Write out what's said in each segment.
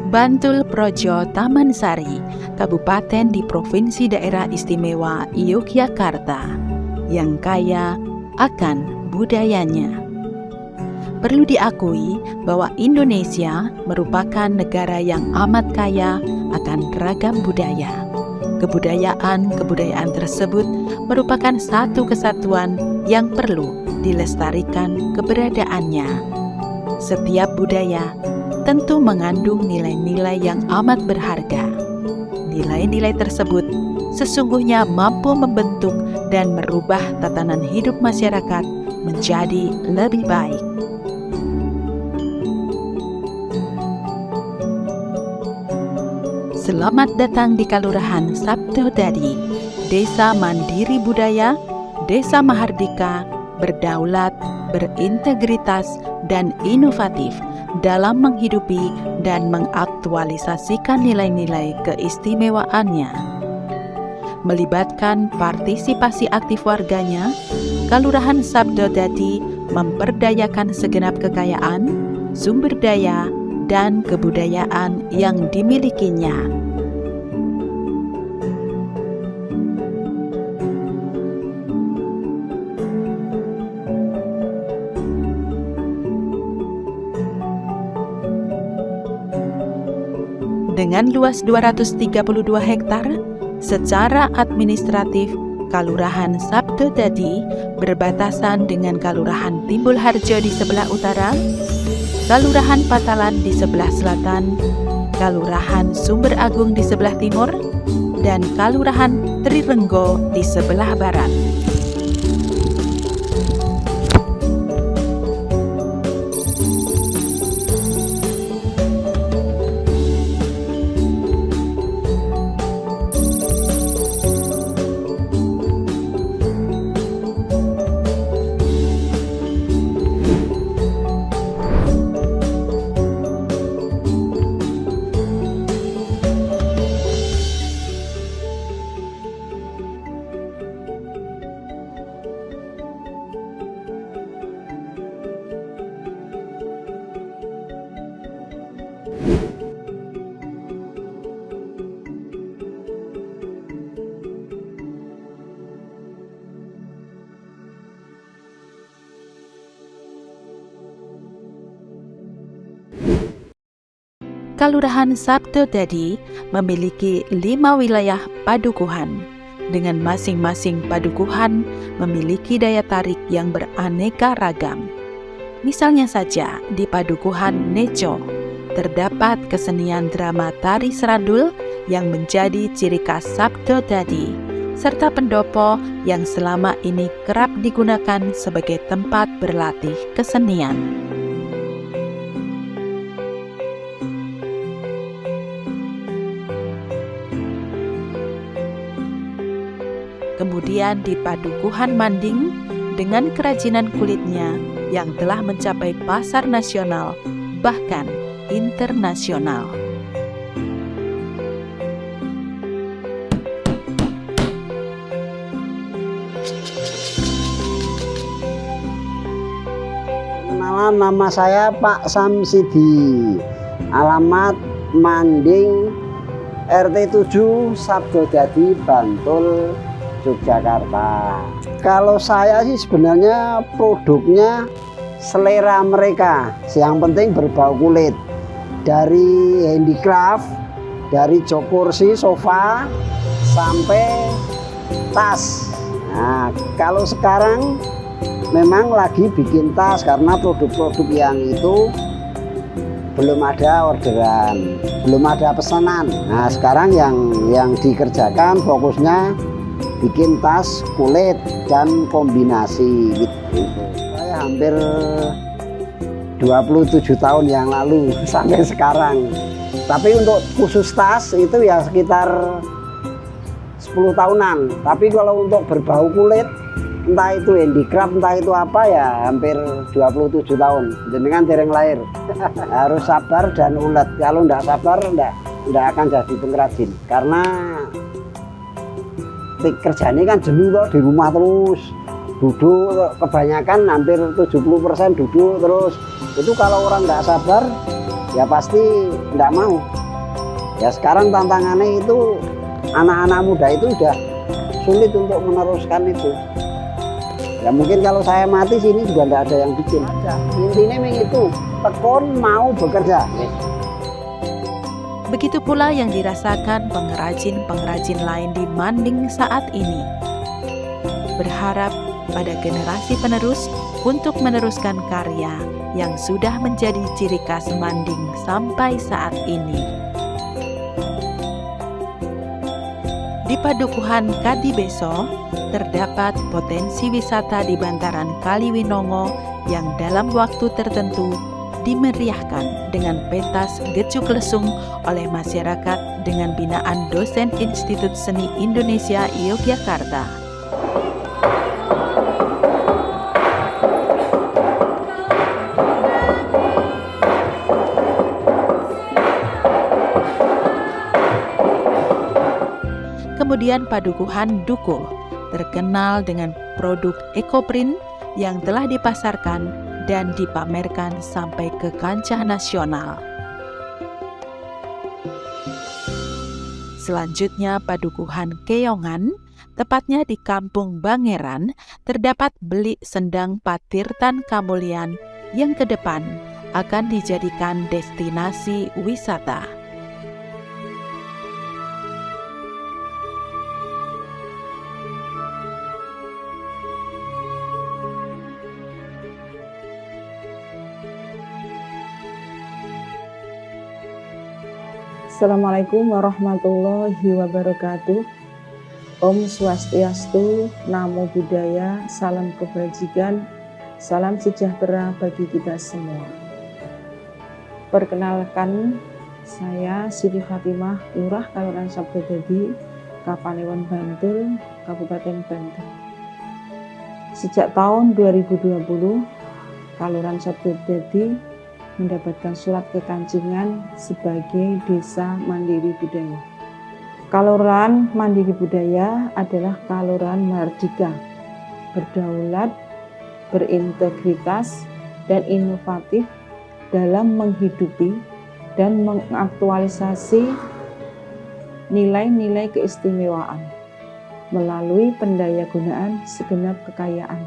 Bantul Projo Tamansari, kabupaten di Provinsi Daerah Istimewa Yogyakarta, yang kaya akan budayanya. Perlu diakui bahwa Indonesia merupakan negara yang amat kaya akan ragam budaya. Kebudayaan tersebut merupakan satu kesatuan yang perlu dilestarikan keberadaannya. Setiap budaya tentu mengandung nilai-nilai yang amat berharga. Nilai-nilai tersebut sesungguhnya mampu membentuk dan merubah tatanan hidup masyarakat menjadi lebih baik. Selamat datang di Kalurahan Sabtodadi, Desa Mandiri Budaya, Desa Mahardika, berdaulat, berintegritas, dan inovatif dalam menghidupi dan mengaktualisasikan nilai-nilai keistimewaannya. Melibatkan partisipasi aktif warganya, Kalurahan Sabtodadi memperdayakan segenap kekayaan, sumber daya, dan kebudayaan yang dimilikinya. Dengan luas 232 hektar, secara administratif Kalurahan Sabtodadi berbatasan dengan Kalurahan Timbul Harjo di sebelah utara, Kalurahan Patalan di sebelah selatan, Kalurahan Sumber Agung di sebelah timur, dan Kalurahan Trirenggo di sebelah barat. Kalurahan Sabtodadi memiliki 5 wilayah padukuhan, dengan masing-masing padukuhan memiliki daya tarik yang beraneka ragam. Misalnya saja di Padukuhan Neco, terdapat kesenian drama tari serandul yang menjadi ciri khas Sabtodadi, serta pendopo yang selama ini kerap digunakan sebagai tempat berlatih kesenian. Kemudian di Padukuhan Manding dengan kerajinan kulitnya yang telah mencapai pasar nasional bahkan internasional. Kenalan, nama saya Pak Samsidi, alamat Manding, RT 7, Sabtodadi, Bantul, Yogyakarta. Kalau saya sih sebenarnya produknya selera mereka, yang penting berbau kulit. Dari handicraft, dari jok kursi, sofa, sampai tas. Nah, kalau sekarang memang lagi bikin tas karena produk-produk yang itu belum ada orderan, belum ada pesanan. Nah, sekarang yang dikerjakan fokusnya bikin tas kulit dan kombinasi gitu. Saya hampir 27 tahun yang lalu sampai sekarang. Tapi untuk khusus tas itu ya sekitar 10 tahunan. Tapi kalau untuk berbau kulit, entah itu handicraft, entah itu apa, ya hampir 27 tahun. Jenengan dereng lahir. Harus sabar dan ulet. Kalau enggak sabar enggak akan jadi pengrajin. Karena kerjanya kan jenuh kok, di rumah terus duduk, kebanyakan hampir 70% duduk terus. Itu kalau orang nggak sabar ya pasti nggak mau. Ya sekarang tantangannya itu anak-anak muda itu udah sulit untuk meneruskan itu. Ya mungkin kalau saya mati sini juga nggak ada yang bikin. Intinya memang itu tekun mau bekerja. Begitu pula yang dirasakan pengrajin-pengrajin lain di Manding saat ini. Berharap pada generasi penerus untuk meneruskan karya yang sudah menjadi ciri khas Manding sampai saat ini. Di Padukuhan Kadibeso, terdapat potensi wisata di bantaran Kali Winongo yang dalam waktu tertentu dimeriahkan dengan pentas Gecuk Lesung oleh masyarakat dengan binaan dosen Institut Seni Indonesia Yogyakarta. Kemudian Padukuhan Dukuh, terkenal dengan produk ekoprint yang telah dipasarkan dan dipamerkan sampai ke kancah nasional. Selanjutnya Padukuhan Keongan, tepatnya di Kampung Bangeran, terdapat Belik Sendang Patirtan Kamulyan yang ke depan akan dijadikan destinasi wisata. Assalamualaikum warahmatullahi wabarakatuh. Om Swastiastu, Namo Buddhaya, salam kebajikan, salam sejahtera bagi kita semua. Perkenalkan, saya Siti Fatimah, Lurah Kalurahan Sabdodadi, Kapanewon Bantul, Kabupaten Bantul. Sejak tahun 2020, Kalurahan Sabdodadi mendapatkan surat kekancingan sebagai Desa Mandiri Budaya. Kalurahan Mandiri Budaya adalah kalurahan mardika, berdaulat, berintegritas, dan inovatif dalam menghidupi dan mengaktualisasi nilai-nilai keistimewaan melalui pendayagunaan segenap kekayaan,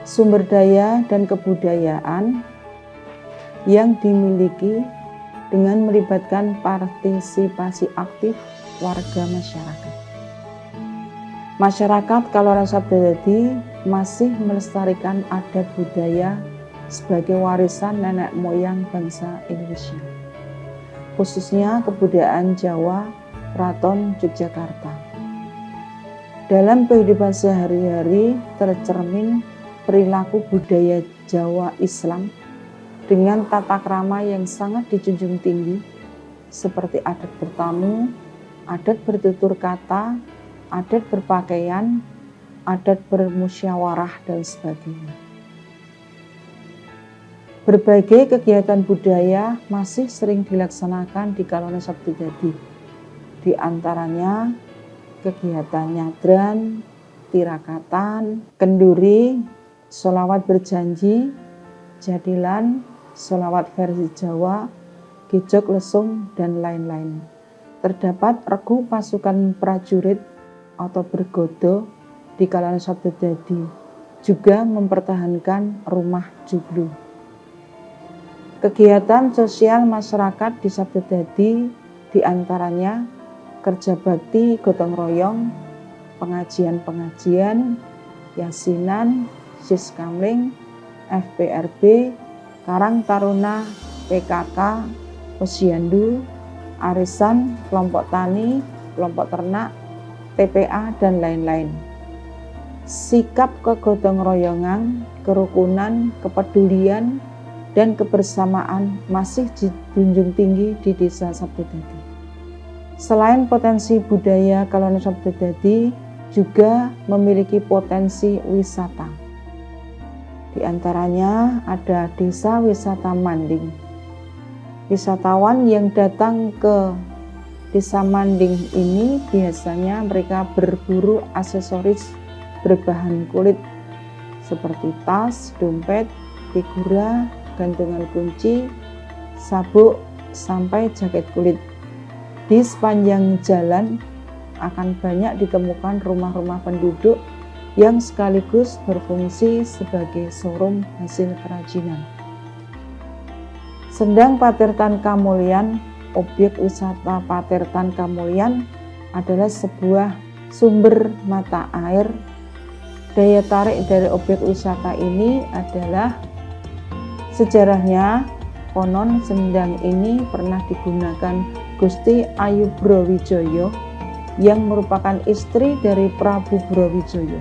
sumber daya, dan kebudayaan yang dimiliki dengan melibatkan partisipasi aktif warga masyarakat. Masyarakat Kalurahan Sabdodadi masih melestarikan adat budaya sebagai warisan nenek moyang bangsa Indonesia, khususnya kebudayaan Jawa, Keraton Yogyakarta. Dalam kehidupan sehari-hari tercermin perilaku budaya Jawa Islam dengan tata krama yang sangat dijunjung tinggi, seperti adat bertamu, adat bertutur kata, adat berpakaian, adat bermusyawarah, dan sebagainya. Berbagai kegiatan budaya masih sering dilaksanakan di Kalurahan Sabdodadi. Di antaranya kegiatan nyadran, tirakatan, kenduri, sholawat berjanji, jadilan, sholawat versi Jawa, gejok lesung, dan lain-lain. Terdapat regu pasukan prajurit atau bergodo di Kalurahan Sabdodadi, juga mempertahankan rumah joglo. Kegiatan sosial masyarakat di Sabdodadi diantaranya kerja bakti gotong royong, pengajian-pengajian, yasinan, siskamling, FPRB, Karang Taruna, PKK, Posyandu, arisan, kelompok tani, kelompok ternak, TPA, dan lain-lain. Sikap kegotong royongan, kerukunan, kepedulian, dan kebersamaan masih dijunjung tinggi di Desa Sabdodadi. Selain potensi budaya, Kalurahan Sabdodadi juga memiliki potensi wisata. Di antaranya ada Desa Wisata Manding. Wisatawan yang datang ke Desa Manding ini biasanya mereka berburu aksesoris berbahan kulit seperti tas, dompet, figura, gantungan kunci, sabuk, sampai jaket kulit. Di sepanjang jalan akan banyak ditemukan rumah-rumah penduduk yang sekaligus berfungsi sebagai showroom hasil kerajinan. Sendang Patirtan Kamulyan, objek wisata Patirtan Kamulyan adalah sebuah sumber mata air. Daya tarik dari objek wisata ini adalah sejarahnya. Konon sendang ini pernah digunakan Gusti Ayu Brawijaya yang merupakan istri dari Prabu Brawijaya.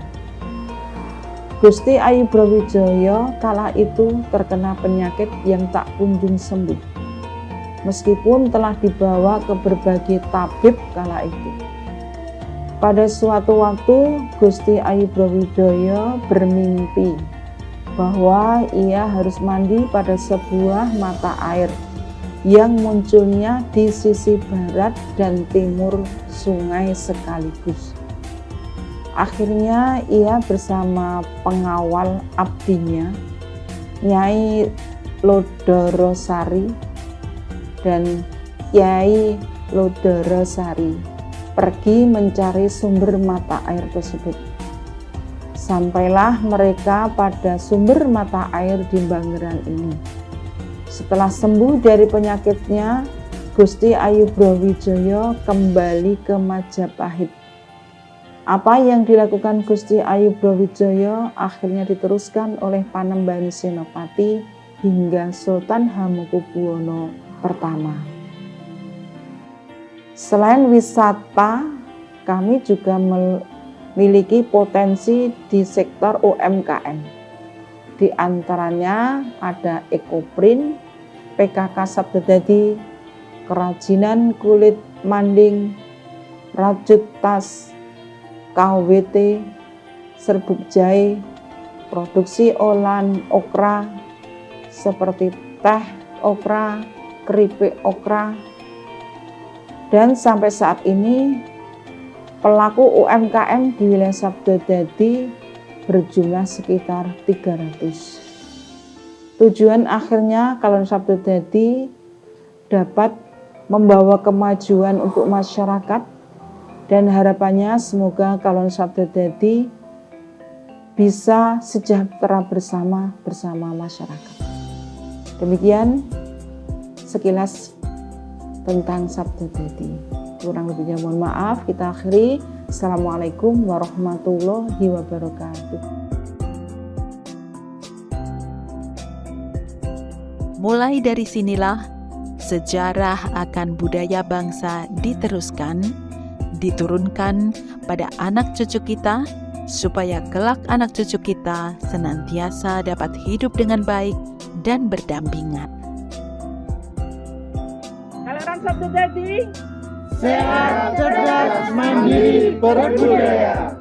Gusti Ayu Brawijaya kala itu terkena penyakit yang tak kunjung sembuh, meskipun telah dibawa ke berbagai tabib kala itu. Pada suatu waktu, Gusti Ayu Brawijaya bermimpi bahwa ia harus mandi pada sebuah mata air yang munculnya di sisi barat dan timur sungai sekaligus. Akhirnya ia bersama pengawal abdinya, Nyai Lodorosari dan Kyai Lodorosari, pergi mencari sumber mata air tersebut. Sampailah mereka pada sumber mata air di Bangeran ini. Setelah sembuh dari penyakitnya, Gusti Ayu Brawijaya kembali ke Majapahit. Apa yang dilakukan Gusti Ayu Brawijaya akhirnya diteruskan oleh Panembani Senopati hingga Sultan Hamengkubuwono pertama. Selain wisata, kami juga memiliki potensi di sektor UMKM. Di antaranya ada Ekoprint, PKK Sabdodadi, kerajinan kulit manding, rajut tas, KWT, serbuk jahe, produksi olahan okra seperti teh okra, keripik okra, dan sampai saat ini pelaku UMKM di wilayah Sabdodadi berjumlah sekitar 300. Tujuan akhirnya Kalon Sabdodadi dapat membawa kemajuan untuk masyarakat, dan harapannya semoga Kalon Sabdodadi bisa sejahtera bersama masyarakat. Demikian sekilas tentang Sabdodadi. Kurang lebihnya mohon maaf, kita akhiri. Assalamualaikum warahmatullahi wabarakatuh. Mulai dari sinilah sejarah akan budaya bangsa diteruskan, diturunkan pada anak cucu kita, supaya kelak anak cucu kita senantiasa dapat hidup dengan baik dan berdampingan. Kalon Sabdodadi sehat, cerdas, mandiri, berbudaya.